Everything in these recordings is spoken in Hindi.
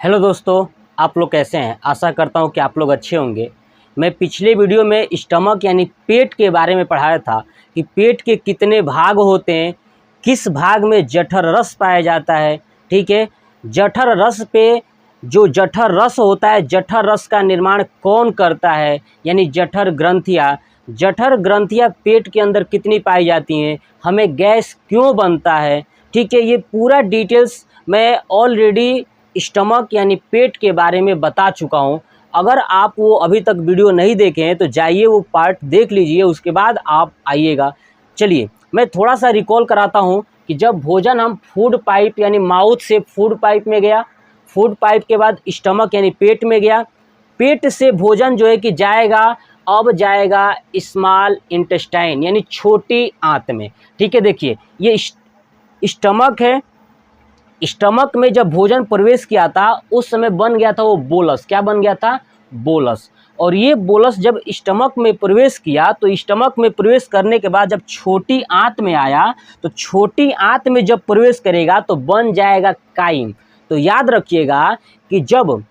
हेलो दोस्तों, आप लोग कैसे हैं। आशा करता हूं कि आप लोग अच्छे होंगे। मैं पिछले वीडियो में स्टमक यानी पेट के बारे में पढ़ाया था कि पेट के कितने भाग होते हैं, किस भाग में जठर रस पाया जाता है। ठीक है, जठर रस पे जो जठर रस होता है, जठर रस का निर्माण कौन करता है, यानी जठर ग्रंथियाँ पेट के अंदर कितनी पाई जाती हैं, हमें गैस क्यों बनता है। ठीक है, ये पूरा डिटेल्स मैं ऑलरेडी स्टमक यानी पेट के बारे में बता चुका हूँ। अगर आप वो अभी तक वीडियो नहीं देखे हैं तो जाइए वो पार्ट देख लीजिए, उसके बाद आप आइएगा। चलिए मैं थोड़ा सा रिकॉल कराता हूँ कि जब भोजन हम फूड पाइप यानी माउथ से फूड पाइप में गया, फूड पाइप के बाद स्टमक यानी पेट में गया, पेट से भोजन जो है कि जाएगा, अब जाएगा स्मॉल इंटेस्टाइन यानी छोटी आंत में। ठीक है, देखिए ये स्टमक है। स्टमक में जब भोजन प्रवेश किया था उस समय बन गया था वो बोलस। क्या बन गया था? बोलस। और ये बोलस जब स्टमक में प्रवेश किया तो स्टमक में प्रवेश करने के बाद जब छोटी आंत में आया तो छोटी आंत में जब प्रवेश करेगा तो बन जाएगा काइम। तो याद रखिएगा कि जब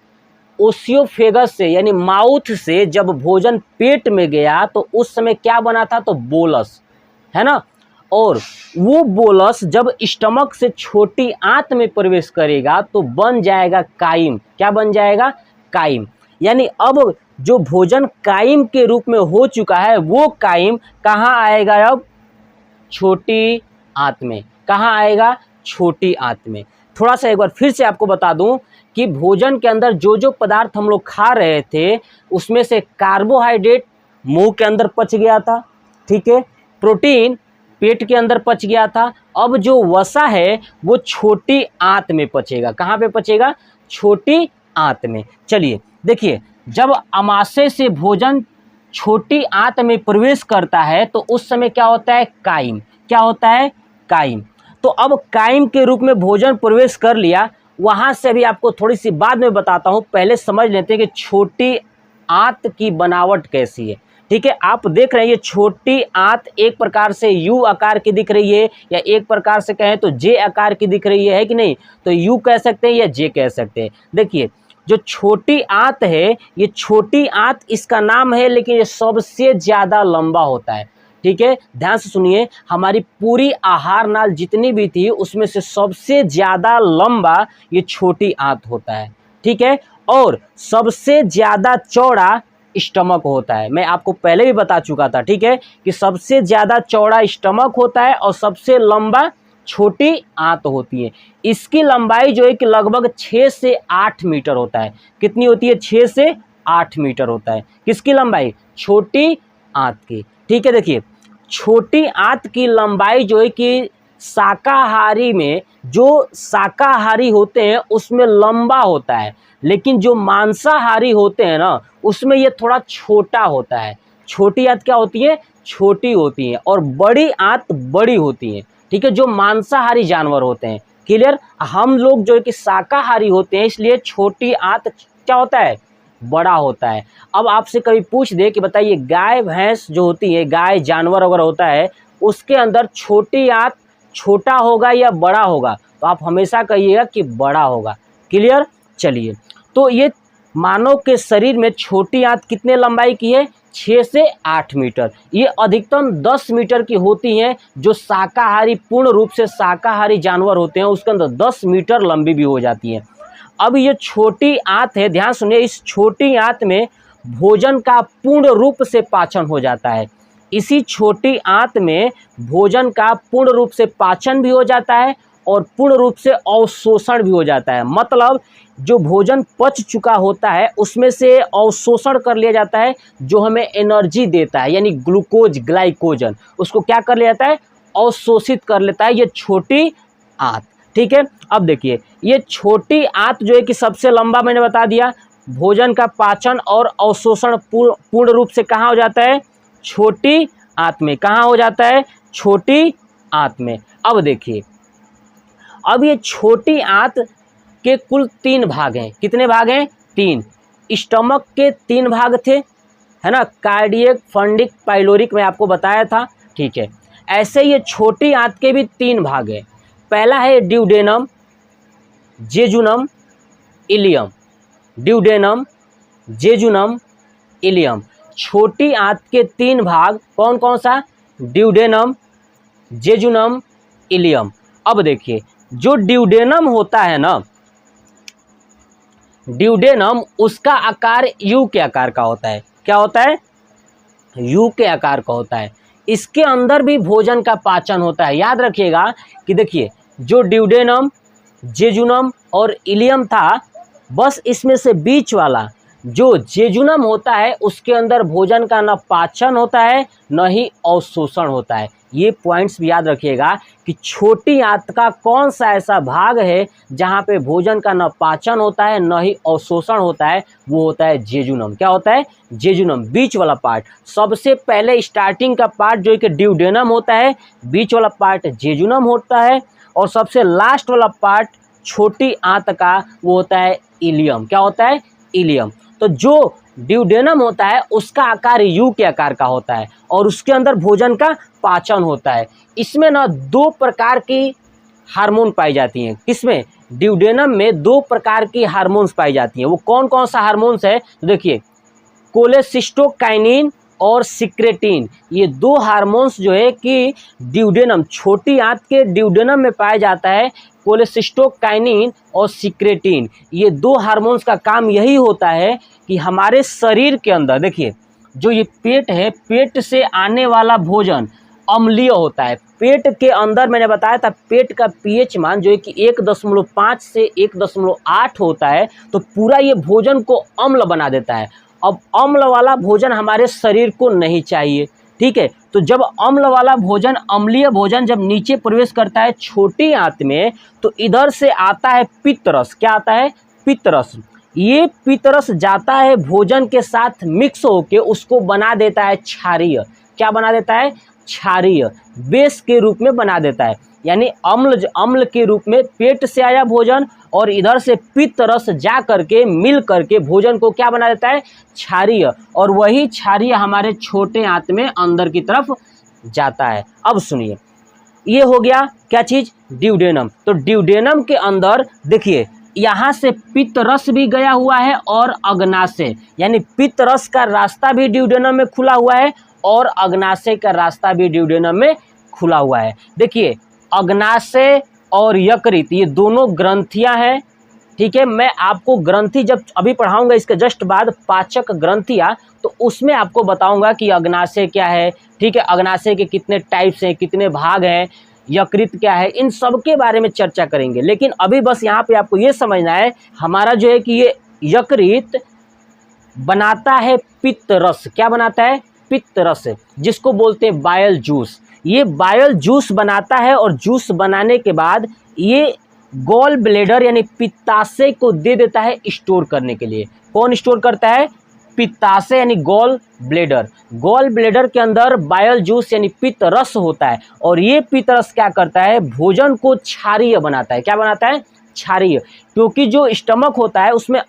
ओसियोफेगस से यानी माउथ से जब भोजन पेट में गया तो उस समय क्या बना था? तो बोलस, है ना। और वो बोलस जब स्टमक से छोटी आंत में प्रवेश करेगा तो बन जाएगा काइम। क्या बन जाएगा? काइम। यानी अब जो भोजन काइम के रूप में हो चुका है वो काइम कहाँ आएगा? अब छोटी आंत में। कहाँ आएगा? छोटी आंत में। थोड़ा सा एक बार फिर से आपको बता दूं कि भोजन के अंदर जो जो पदार्थ हम लोग खा रहे थे उसमें से कार्बोहाइड्रेट मुंह के अंदर पच गया था। ठीक है, प्रोटीन पेट के अंदर पच गया था। अब जो वसा है वो छोटी आंत में पचेगा। कहाँ पे पचेगा? छोटी आंत में। चलिए देखिए, जब आमाशय से भोजन छोटी आंत में प्रवेश करता है तो उस समय क्या होता है? काइम। क्या होता है? काइम। तो अब काइम के रूप में भोजन प्रवेश कर लिया, वहां से अभी आपको थोड़ी सी बाद में बताता हूं, पहले समझ लेते हैं कि छोटी आंत की बनावट कैसी है। ठीक है, आप देख रहे हैं ये छोटी आंत एक प्रकार से यू आकार की दिख रही है, या एक प्रकार से कहें तो जे आकार की दिख रही है कि नहीं? तो यू कह सकते हैं या जे कह सकते हैं। देखिए जो छोटी आंत है, ये छोटी आंत इसका नाम है, लेकिन ये सबसे ज्यादा लंबा होता है। ठीक है, ध्यान से सुनिए, हमारी पूरी आहार नाल जितनी भी थी उसमें से सबसे ज्यादा लंबा ये छोटी आंत होता है। ठीक है, और सबसे ज्यादा चौड़ा स्टमक होता है। मैं आपको पहले भी बता चुका था, ठीक है, कि सबसे ज्यादा चौड़ा स्टमक होता है और सबसे लंबा छोटी आंत होती है। इसकी लंबाई जो है कि लगभग 6 से 8 मीटर होता है। कितनी होती है? 6 से 8 मीटर होता है। किसकी लंबाई? छोटी आंत की। ठीक है, देखिए छोटी आंत की लंबाई जो है कि शाकाहारी में, जो शाकाहारी होते हैं उसमें लंबा होता है, लेकिन जो मांसाहारी होते हैं ना उसमें ये थोड़ा छोटा होता है। छोटी आंत क्या होती है? छोटी होती है, और बड़ी आंत बड़ी होती है। ठीक है, जो मांसाहारी जानवर होते हैं। क्लियर? हम लोग जो है कि शाकाहारी होते हैं, इसलिए छोटी आंत क्या होता है? बड़ा होता है। अब आपसे कभी पूछ दे कि बताइए गाय भैंस जो होती है, गाय जानवर वगैरह होता है, उसके अंदर छोटी आंत छोटा होगा या बड़ा होगा? तो आप हमेशा कहिएगा कि बड़ा होगा। क्लियर? चलिए, तो ये मानव के शरीर में छोटी आंत कितने लंबाई की है? 6 से 8 मीटर। ये अधिकतम 10 मीटर की होती हैं। जो शाकाहारी, पूर्ण रूप से शाकाहारी जानवर होते हैं उसके अंदर 10 मीटर लंबी भी हो जाती हैं। अब ये छोटी आंत है, ध्यान सुनिए, इस छोटी आंत में भोजन का पूर्ण रूप से पाचन हो जाता है। इसी छोटी आंत में भोजन का पूर्ण रूप से पाचन भी हो जाता है और पूर्ण रूप से अवशोषण भी हो जाता है। मतलब जो भोजन पच चुका होता है उसमें से अवशोषण कर लिया जाता है, जो हमें एनर्जी देता है, यानी ग्लूकोज, ग्लाइकोजन, उसको क्या कर लिया जाता है? अवशोषित कर लेता है ये छोटी आंत। ठीक है, अब देखिए ये छोटी आंत जो है कि सबसे लंबा, मैंने बता दिया, भोजन का पाचन और अवशोषण पूर्ण रूप से कहाँ हो जाता है? छोटी आंत में। कहाँ हो जाता है? छोटी आंत में। अब देखिए, अब ये छोटी आंत के कुल 3 भाग हैं। कितने भाग हैं? 3। स्टमक के 3 भाग थे, है ना, कार्डियक, फंडिक, पाइलोरिक, में आपको बताया था। ठीक है, ऐसे ये छोटी आंत के भी 3 भाग हैं। पहला है duodenum, jejunum, ileum, duodenum, jejunum, ileum. छोटी आंत के 3 भाग कौन कौन सा? Duodenum, jejunum, ileum. अब देखिए जो ड्यूडेनम होता है ना, ड्यूडेनम उसका आकार यू के आकार का होता है। क्या होता है? यू के आकार का होता है। इसके अंदर भी भोजन का पाचन होता है। याद रखिएगा कि देखिए जो ड्यूडेनम, जेजुनम और इलियम था, बस इसमें से बीच वाला जो जेजुनम होता है उसके अंदर भोजन का न पाचन होता है न ही अवशोषण होता है। ये पॉइंट्स भी याद रखिएगा कि छोटी आंत का कौन सा ऐसा भाग है जहाँ पे भोजन का न पाचन होता है न ही अवशोषण होता है, वो होता है जेजुनम। क्या होता है? जेजुनम, बीच वाला पार्ट। सबसे पहले स्टार्टिंग का पार्ट जो कि ड्यूडेनम होता है, बीच वाला पार्ट जेजुनम होता है, और सबसे लास्ट वाला पार्ट छोटी आंत का वो होता है इलियम। क्या होता है? इलियम। तो जो ड्यूडेनम होता है उसका आकार यू के आकार का होता है और उसके अंदर भोजन का पाचन होता है। इसमें ना 2 प्रकार की हार्मोन पाई जाती हैं। किसमें? ड्यूडेनम में 2 प्रकार की हार्मोन्स पाई जाती हैं। वो कौन कौन सा हार्मोन्स है? तो देखिए कोलेसिस्टोकाइनिन और सिक्रेटिन, ये 2 हार्मोन्स जो है कि ड्यूडेनम, छोटी आंत के ड्यूडेनम में पाया जाता है। कोलेसिस्टोकाइनिन और सिक्रेटिन, ये 2 हार्मोन्स का काम यही होता है कि हमारे शरीर के अंदर, देखिए जो ये पेट है, पेट से आने वाला भोजन अम्लीय होता है। पेट के अंदर मैंने बताया था पेट का पीएच मान जो है कि 1.5 से 1.8 होता है, तो पूरा ये भोजन को अम्ल बना देता है। अब अम्ल वाला भोजन हमारे शरीर को नहीं चाहिए, ठीक है। तो जब अम्ल वाला भोजन, अम्लीय भोजन जब नीचे प्रवेश करता है छोटी आंत में, तो इधर से आता है पित्तरस। क्या आता है? पित्तरस। ये पित्तरस जाता है भोजन के साथ मिक्स होके उसको बना देता है क्षारीय। क्या बना देता है? क्षारीय, बेस के रूप में बना देता है। यानी अम्ल के रूप में पेट से आया भोजन और इधर से पित्त रस जा करके मिल करके भोजन को क्या बना देता है? क्षारीय। और वही क्षारीय हमारे छोटे आंत में अंदर की तरफ जाता है। अब सुनिए, ये हो गया क्या चीज? ड्यूडेनम। तो ड्यूडेनम के अंदर देखिए यहाँ से पित्त रस भी गया हुआ है और अग्नाशय, यानी पित्त रस का रास्ता भी ड्यूडेनम में खुला हुआ है और अग्नाशय का रास्ता भी ड्यूडेनम में खुला हुआ है। देखिए अग्नाशय और यकृत ये दोनों ग्रंथियां हैं, ठीक है। मैं आपको ग्रंथि जब अभी पढ़ाऊंगा इसके जस्ट बाद पाचक ग्रंथियां, तो उसमें आपको बताऊंगा कि अग्नाशय क्या है, ठीक है, अग्नाशय के कितने टाइप्स हैं, कितने भाग हैं, यकृत क्या है, इन सब के बारे में चर्चा करेंगे। लेकिन अभी बस यहाँ पे आपको ये समझना है हमारा जो है कि ये यकृत बनाता है पित्त रस। क्या बनाता है? पित्त रस, जिसको बोलते हैं बायल जूस। ये बायल जूस बनाता है और जूस बनाने के बाद ये गॉल ब्लेडर यानी पित्ताशय को दे देता है स्टोर करने के लिए। कौन स्टोर करता है? पित्ताशय यानी गॉल ब्लेडर। गॉल ब्लेडर के अंदर बायल जूस यानी पित्त रस होता है और ये पित्त रस क्या करता है? भोजन को क्षारीय बनाता है। क्या बनाता है? क्षारीय। क्योंकि जो स्टमक होता है उसमें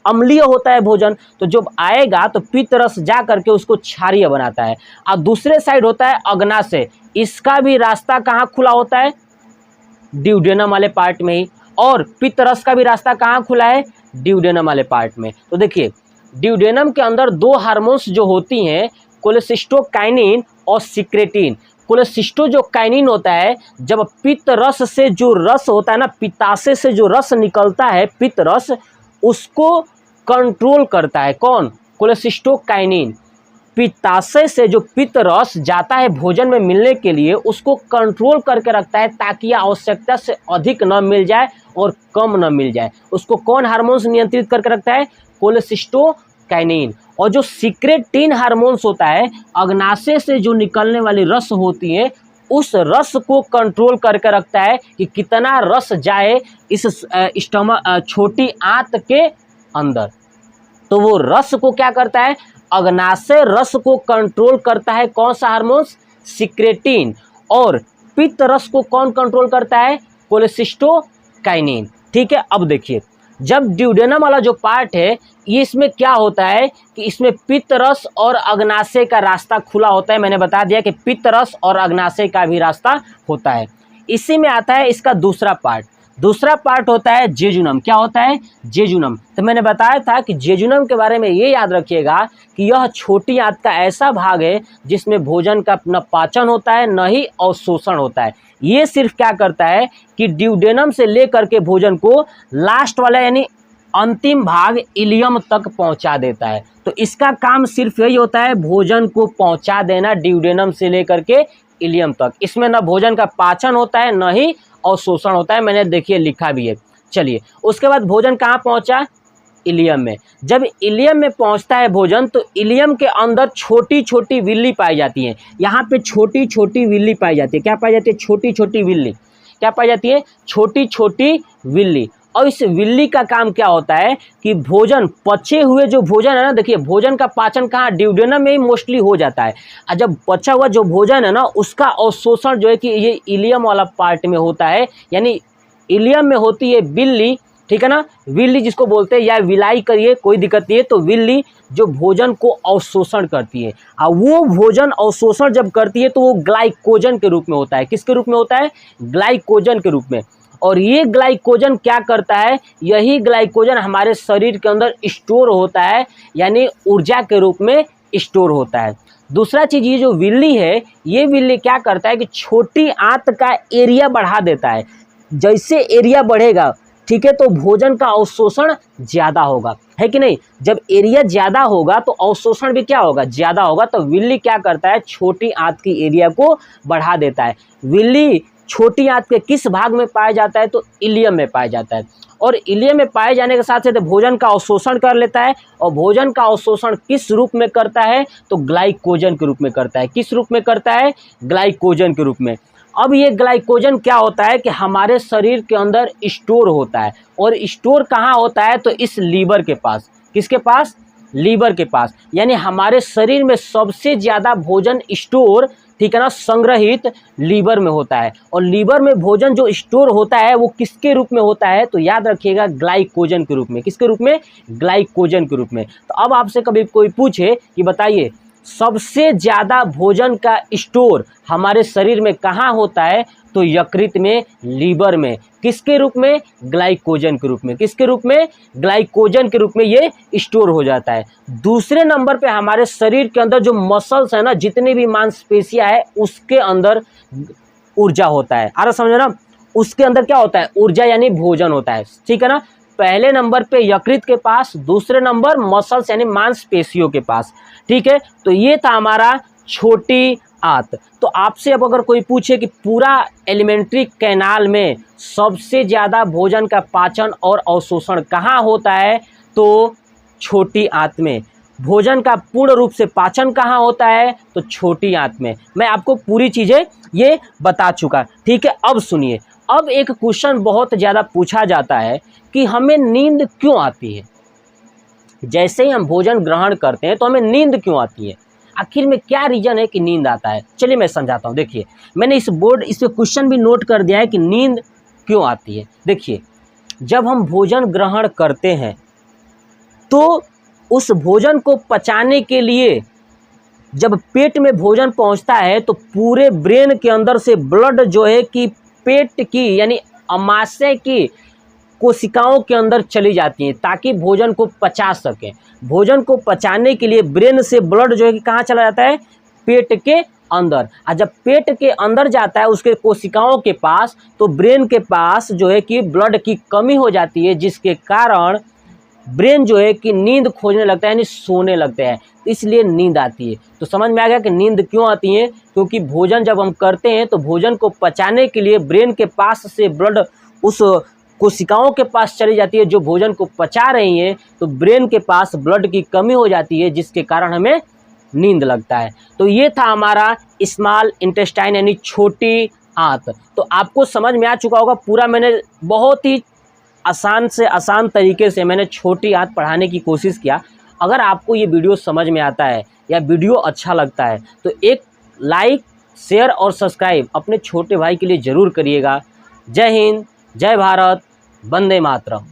अम्लीय होता है भोजन, तो जब आएगा तो पित्त रस जा करके उसको क्षारीय बनाता है। और दूसरे साइड होता है अग्नाशय, इसका भी रास्ता कहाँ खुला होता है? ड्यूडेनम वाले पार्ट में ही। और पित्त रस का भी रास्ता कहाँ खुला है? ड्यूडेनम वाले पार्ट में। तो देखिए ड्यूडेनम के अंदर 2 हार्मोन्स जो होती हैं, कोलेसिस्टोकाइनिन और सिक्रेटिन। कोलेसिस्टोकाइनिन होता है जब पित्त रस से जो रस होता है ना, पित्ताशय से जो रस निकलता है पित्त रस, उसको कंट्रोल करता है। कौन? कोलेसिस्टोकाइनिन। पित्ताशय से जो पित्त रस जाता है भोजन में मिलने के लिए उसको कंट्रोल करके रखता है ताकि आवश्यकता से अधिक न मिल जाए और कम न मिल जाए। उसको कौन हार्मोन्स नियंत्रित करके रखता है? कोलेसिस्टोकाइनिन। और जो सिक्रेटिन हार्मोन्स होता है, अग्नाशय से जो निकलने वाली रस होती है, उस रस को कंट्रोल करके रखता है कि कितना रस जाए इस स्टमक, छोटी आंत के अंदर। तो वो रस को क्या करता है? अग्नाशय रस को कंट्रोल करता है। कौन सा हार्मोन्स? सिक्रेटिन। और पित्त रस को कौन कंट्रोल करता है? कोलेसिस्टोकाइनिन। ठीक है। अब देखिए जब ड्यूडेनम वाला जो पार्ट है, ये इसमें क्या होता है कि इसमें पित्त रस और अग्नाशय का रास्ता खुला होता है। मैंने बता दिया कि पित्त रस और अग्नाशय का भी रास्ता होता है। इसी में आता है इसका दूसरा पार्ट। दूसरा पार्ट होता है जेजुनम। क्या होता है? जेजुनम। तो मैंने बताया था कि जेजुनम के बारे में ये याद रखिएगा कि यह छोटी आंत का ऐसा भाग है जिसमें भोजन का न पाचन होता है न ही अवशोषण होता है। ये सिर्फ क्या करता है कि ड्यूडेनम से लेकर के भोजन को लास्ट वाला यानी अंतिम भाग इलियम तक पहुंचा देता है। तो इसका काम सिर्फ यही होता है, भोजन को पहुंचा देना ड्यूडेनम से लेकर के इलियम तक। इसमें न भोजन का पाचन होता है न ही अवशोषण होता है, मैंने देखिए लिखा भी है। चलिए, उसके बाद भोजन कहाँ पहुंचा? इलियम में। जब इलियम में पहुंचता है भोजन तो इलियम के अंदर छोटी छोटी विल्ली पाई जाती है। यहाँ पे छोटी छोटी विल्ली पाई जाती है। क्या पाई जाती है? छोटी छोटी विल्ली। क्या पाई जाती है? छोटी छोटी विल्ली। और इस विल्ली का काम क्या होता है कि भोजन, पचे हुए जो भोजन है ना, देखिए भोजन का पाचन कहाँ? ड्यूडेनम में ही मोस्टली हो जाता है। और जब पचा हुआ जो भोजन है ना उसका अवशोषण जो है कि ये इलियम वाला पार्ट में होता है, यानी इलियम में होती है विल्ली, ठीक है ना, विल्ली जिसको बोलते हैं, या विलाई करिए कोई दिक्कत नहीं है। तो विल्ली जो भोजन को अवशोषण करती है, और वो भोजन अवशोषण जब करती है तो वो ग्लाइकोजन के रूप में होता है। किसके रूप में होता है? ग्लाइकोजन के रूप में। और ये ग्लाइकोजन क्या करता है? यही ग्लाइकोजन हमारे शरीर के अंदर स्टोर होता है, यानी ऊर्जा के रूप में स्टोर होता है। दूसरा चीज़, ये जो विल्ली है, ये विल्ली क्या करता है कि छोटी आंत का एरिया बढ़ा देता है। जैसे एरिया बढ़ेगा, ठीक है, तो भोजन का अवशोषण ज़्यादा होगा, है कि नहीं? जब एरिया ज़्यादा होगा तो अवशोषण भी क्या होगा? ज़्यादा होगा। तो विल्ली क्या करता है? छोटी आंत की एरिया को बढ़ा देता है। विल्ली छोटी आंत के किस भाग में पाया जाता है? तो इलियम में पाया जाता है। और इलियम में पाए जाने के साथ साथ भोजन का अवशोषण कर लेता है। और भोजन का अवशोषण किस रूप में करता है? तो ग्लाइकोजन के रूप में करता है। किस रूप में करता है? ग्लाइकोजन के रूप में। अब ये ग्लाइकोजन क्या होता है कि हमारे शरीर के अंदर स्टोर होता है। और स्टोर कहाँ होता है? तो इस लीवर के पास। किसके पास? लीवर के पास। यानी हमारे शरीर में सबसे ज़्यादा भोजन स्टोर, ठीक है ना, संग्रहित लीवर में होता है। और लीवर में भोजन जो स्टोर होता है वो किसके रूप में होता है? तो याद रखिएगा, ग्लाइकोजन के रूप में। किसके रूप में? ग्लाइकोजन के रूप में। तो अब आपसे कभी कोई पूछे कि बताइए सबसे ज़्यादा भोजन का स्टोर हमारे शरीर में कहाँ होता है? तो यकृत में, लीवर में। किसके रूप में? ग्लाइकोजन के रूप में। किसके रूप में? ग्लाइकोजन के रूप में ये स्टोर हो जाता है। दूसरे नंबर पे हमारे शरीर के अंदर जो मसल्स है ना, जितनी भी मांसपेशियां है, उसके अंदर ऊर्जा होता है। आ रहा समझ ना? उसके अंदर क्या होता है? ऊर्जा यानी भोजन होता है, ठीक है ना। पहले नंबर पे यकृत के पास, दूसरे नंबर मसल्स यानी मांसपेशियों के पास, ठीक है। तो ये था हमारा छोटी आंत। तो आपसे अब अगर कोई पूछे कि पूरा एलिमेंट्री कैनाल में सबसे ज़्यादा भोजन का पाचन और अवशोषण कहाँ होता है? तो छोटी आंत में। भोजन का पूर्ण रूप से पाचन कहाँ होता है? तो छोटी आंत में। मैं आपको पूरी चीज़ें ये बता चुका, ठीक है। अब सुनिए, अब एक क्वेश्चन बहुत ज़्यादा पूछा जाता है कि हमें नींद क्यों आती है? जैसे ही हम भोजन ग्रहण करते हैं तो हमें नींद क्यों आती है? आखिर में क्या रीज़न है कि नींद आता है? चलिए मैं समझाता हूँ। देखिए, मैंने इस पे क्वेश्चन भी नोट कर दिया है कि नींद क्यों आती है। देखिए, जब हम भोजन ग्रहण करते हैं तो उस भोजन को पचाने के लिए जब पेट में भोजन पहुंचता है तो पूरे ब्रेन के अंदर से ब्लड जो है कि पेट की यानी अमाशय की कोशिकाओं के अंदर चली जाती हैं ताकि भोजन को पचा सकें। भोजन को पचाने के लिए ब्रेन से ब्लड जो है कि कहाँ चला जाता है? पेट के अंदर। और जब पेट के अंदर जाता है उसके कोशिकाओं के पास, तो ब्रेन के पास जो है कि ब्लड की कमी हो जाती है, जिसके कारण ब्रेन जो है कि नींद खोजने लगता है, यानी सोने लगते हैं। इसलिए नींद आती है। तो समझ में आ गया कि नींद क्यों आती है? क्योंकि भोजन जब हम करते हैं तो भोजन को पचाने के लिए ब्रेन के पास से ब्लड उस कोशिकाओं के पास चली जाती है जो भोजन को पचा रही हैं, तो ब्रेन के पास ब्लड की कमी हो जाती है, जिसके कारण हमें नींद लगता है। तो ये था हमारा स्मॉल इंटेस्टाइन यानी छोटी आंत। तो आपको समझ में आ चुका होगा पूरा। मैंने बहुत ही आसान से आसान तरीके से मैंने छोटी आंत पढ़ाने की कोशिश किया। अगर आपको ये वीडियो समझ में आता है या वीडियो अच्छा लगता है तो एक लाइक, शेयर और सब्सक्राइब अपने छोटे भाई के लिए ज़रूर करिएगा। जय हिंद, जय भारत, वंदे मातरम।